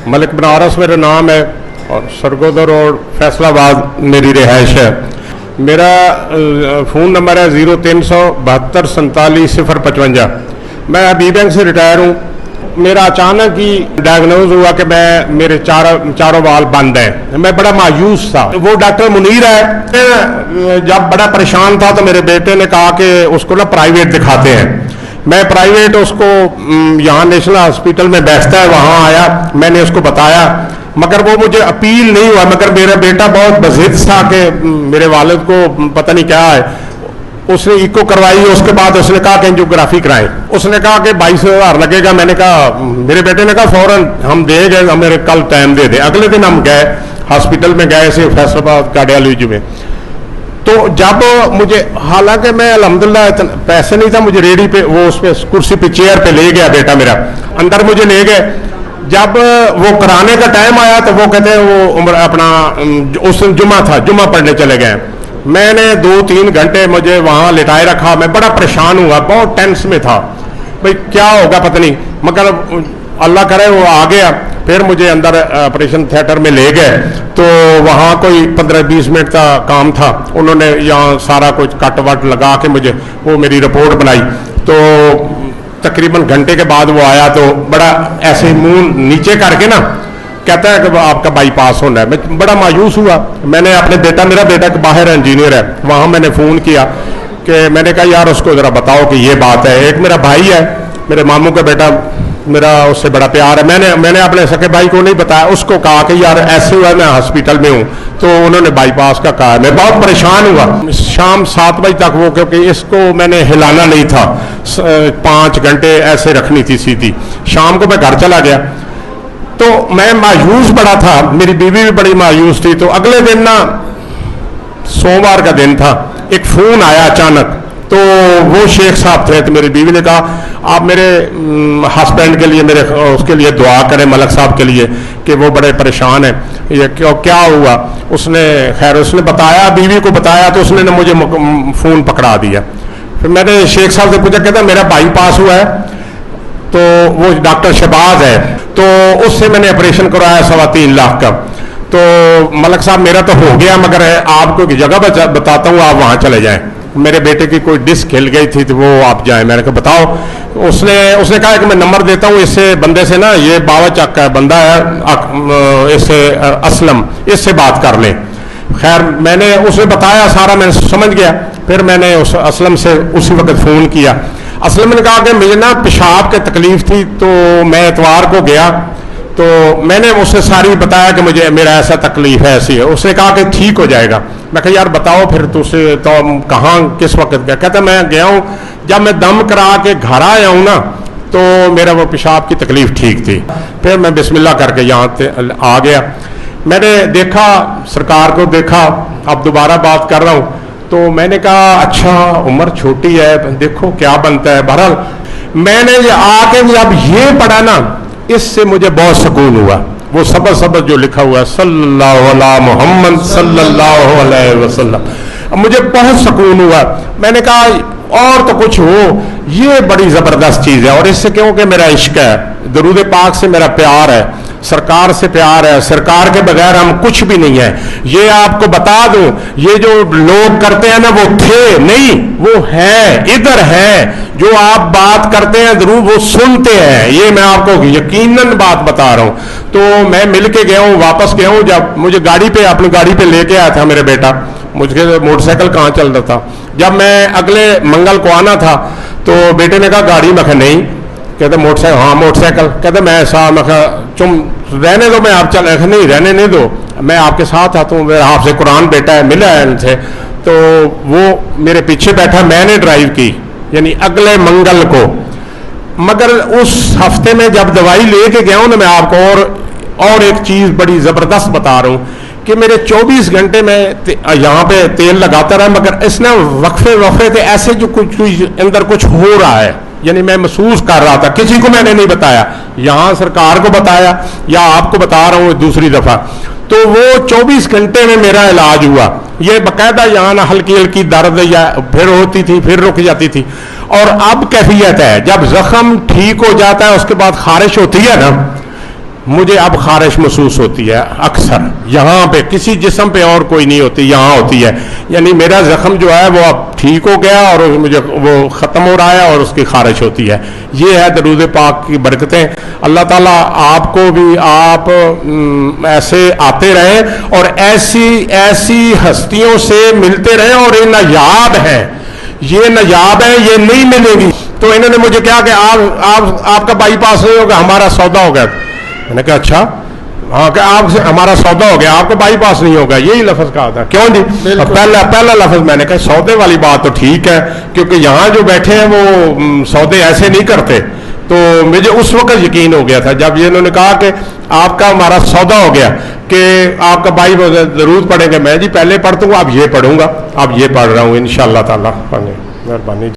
मलिक बनारस मेरा नाम है और सरगोदा रोड फैसलाबाद मेरी रिहाइश है। मेरा फ़ोन नंबर है 0372474055। मैं अभी बैंक से रिटायर हूँ। मेरा अचानक ही डायग्नोज हुआ कि मेरे चारों बाल बंद हैं। मैं बड़ा मायूस था। वो डॉक्टर मुनीर है, जब बड़ा परेशान था तो मेरे बेटे ने कहा कि उसको ना प्राइवेट दिखाते हैं। मैं प्राइवेट उसको यहाँ नेशनल हॉस्पिटल में बैठता है, वहाँ आया, मैंने उसको बताया, मगर वो मुझे अपील नहीं हुआ। मगर मेरा बेटा बहुत बज़िद था कि मेरे वालिद को पता नहीं क्या है। उसने इको करवाई, उसके बाद उसने कहा कि एंजियोग्राफी कराएं। उसने कहा कि 22,000 लगेगा। मैंने कहा, मेरे बेटे ने कहा फौरन हम दे गए, हम मेरे कल टाइम दे दे। अगले दिन हम गए हॉस्पिटल में, गए से फैसलाबाद कार्डियोलॉजी में। तो जब मुझे, हालांकि मैं अल्हम्दुलिल्लाह पैसे नहीं था, मुझे रेडी पे वो उस पे कुर्सी पे चेयर पे ले गया बेटा मेरा, अंदर मुझे ले गए। जब वो कराने का टाइम आया तो वो कहते हैं वो उम्र अपना, उस दिन जुमा था, जुमा पढ़ने चले गए। मैंने 2-3 घंटे मुझे वहाँ लिटाए रखा। मैं बड़ा परेशान हुआ, बहुत टेंस में था, भाई क्या होगा पता नहीं, मगर अल्लाह करे वो आ गया। फिर मुझे अंदर ऑपरेशन थिएटर में ले गए तो वहाँ कोई 15-20 मिनट का काम था। उन्होंने यहाँ सारा कुछ कट वट लगा के मुझे वो मेरी रिपोर्ट बनाई। तो तकरीबन घंटे के बाद वो आया तो बड़ा ऐसे मुंह नीचे करके ना कहता है कि आपका बाईपास होना है। मैं बड़ा मायूस हुआ। मैंने अपने मेरा बेटा बाहर इंजीनियर है, वहाँ मैंने फ़ोन किया कि मैंने कहा यार उसको ज़रा बताओ कि ये बात है। एक मेरा भाई है, मेरे मामू का बेटा, मेरा उससे बड़ा प्यार है। मैंने अपने सके भाई को नहीं बताया, उसको कहा कि यार ऐसे हुआ मैं हॉस्पिटल में हूँ, तो उन्होंने बाईपास का कहा। मैं बहुत परेशान हुआ। शाम 7 बजे तक वो, क्योंकि इसको मैंने हिलाना नहीं था, 5 घंटे ऐसे रखनी थी सीधी। शाम को मैं घर चला गया तो मैं मायूस बड़ा था, मेरी बीवी भी बड़ी मायूस थी। तो अगले दिन ना, सोमवार का दिन था, एक फ़ोन आया अचानक। तो वो शेख साहब थे, तो मेरी बीवी ने कहा आप मेरे हस्बैंड के लिए, मेरे उसके लिए दुआ करें, मलक साहब के लिए, कि वो बड़े परेशान हैं। ये क्या हुआ? उसने उसने बताया, बीवी को बताया, तो उसने ना मुझे फ़ोन पकड़ा दिया। फिर मैंने शेख साहब से पूछा, कहता मेरा बाईपास हुआ है, तो वो डॉक्टर शहबाज है, तो उससे मैंने ऑपरेशन करवाया 3.25 लाख का। तो मलक साहब मेरा तो हो गया, मगर आपको एक जगह बताता हूँ, आप वहाँ चले जाएं। मेरे बेटे की कोई डिस्क हिल गई थी तो वो आप जाएं। मैंने कहा बताओ। उसने कहा कि मैं नंबर देता हूँ इससे बंदे से ना, ये बावचक का बंदा है, इससे असलम, इससे बात कर लें। खैर मैंने उसे बताया सारा, मैं समझ गया। फिर मैंने उस असलम से उसी वक्त फ़ोन किया। असलम ने कहा कि मुझे ना पेशाब की तकलीफ़ थी, तो मैं इतवार को गया, तो मैंने उसे सारी बताया कि मुझे मेरा ऐसा तकलीफ है, ऐसी है। उसने कहा कि ठीक हो जाएगा। मैं कहा यार बताओ फिर तुझसे तो कहाँ किस वक्त गया? कहता मैं गया हूँ, जब मैं दम करा के घर आया हूँ ना, तो मेरा वो पेशाब की तकलीफ़ ठीक थी। फिर मैं बिस्मिल्लाह करके यहाँ आ गया। मैंने देखा, सरकार को देखा, अब दोबारा बात कर रहा हूँ, तो मैंने कहा अच्छा उम्र छोटी है, देखो क्या बनता है। बहरहाल मैंने आके जब ये पढ़ा ना, इससे मुझे बहुत सुकून हुआ। वो सबक जो लिखा हुआ है सल्लल्लाहु अला मोहम्मद सल्लल्लाहु अलैहि वसल्लम, मुझे बहुत सुकून हुआ। मैंने कहा और तो कुछ हो, ये बड़ी ज़बरदस्त चीज़ है। और इससे क्योंकि मेरा इश्क है, दरूद पाक से मेरा प्यार है, सरकार से प्यार है, सरकार के बगैर हम कुछ भी नहीं है। ये आपको बता दूं, ये जो लोग करते हैं ना, वो थे नहीं, वो है, इधर है। जो आप बात करते हैं जरूर वो सुनते हैं, ये मैं आपको यकीनन बात बता रहा हूं। तो मैं मिल के गया हूँ, वापस गया हूँ। जब मुझे गाड़ी पे, अपनी गाड़ी पे लेके आया था मेरा बेटा, मुझे मोटरसाइकिल कहाँ चल रहा था। जब मैं अगले मंगल को आना था तो बेटे ने कहा गाड़ी, मैं कहा नहीं। कहते मोटरसाइकिल, हाँ मोटरसाइकिल। कहते मैं साहब, मैं कहा तुम रहने दो, मैं आप चल, नहीं रहने नहीं दो, मैं आपके साथ आता हूँ। मेरा आपसे कुरान बेटा है, मिला है इनसे। तो वो मेरे पीछे बैठा, मैंने ड्राइव की, यानी अगले मंगल को। मगर उस हफ्ते में जब दवाई लेके गया हूँ ना, मैं आपको और एक चीज़ बड़ी ज़बरदस्त बता रहा हूँ कि मेरे 24 घंटे में यहाँ पे तेल लगाता रहा, मगर इसने वक्फे थे ऐसे जो कुछ अंदर कुछ हो रहा है, यानी मैं महसूस कर रहा था। किसी को मैंने नहीं बताया, यहाँ सरकार को बताया या आपको बता रहा हूँ दूसरी दफ़ा। तो वो 24 घंटे में मेरा इलाज हुआ। ये बाकायदा यहाँ ना हल्की हल्की दर्द या फिर होती थी, फिर रुक जाती थी। और अब कैफियत है, जब जख्म ठीक हो जाता है उसके बाद खारिश होती है ना, مجھے اب خارش محسوس ہوتی ہے اکثر یہاں پہ، کسی جسم پہ اور کوئی نہیں ہوتی، یہاں ہوتی ہے. یعنی میرا زخم جو ہے وہ اب ٹھیک ہو گیا اور مجھے وہ ختم ہو رہا ہے اور اس کی خارش ہوتی ہے. یہ ہے درود پاک کی برکتیں. اللہ تعالیٰ آپ کو بھی آپ ایسے آتے رہیں اور ایسی ہستیوں سے ملتے رہیں، اور یہ نایاب ہیں، یہ نایاب ہیں، یہ نہیں ملیں گی. تو انہوں نے مجھے کہا کہ آپ کا بائی پاس نہیں ہوگا، ہمارا سودا ہو گیا. میں نے کہا اچھا، ہاں کہ آپ سے ہمارا سودا ہو گیا، آپ کا بائی پاس نہیں ہوگا، یہی لفظ کہا تھا. کیوں جی؟ پہلا لفظ میں نے کہا سودے والی بات تو ٹھیک ہے، کیونکہ یہاں جو بیٹھے ہیں وہ سودے ایسے نہیں کرتے. تو مجھے اس وقت یقین ہو گیا تھا جب یہ انہوں نے کہا کہ آپ کا ہمارا سودا ہو گیا کہ آپ کا بائی ضرور پڑھیں گے. میں جی پہلے پڑھتا ہوں، اب یہ پڑھوں گا، اب یہ پڑھ رہا ہوں انشاءاللہ تعالی. مہربانی.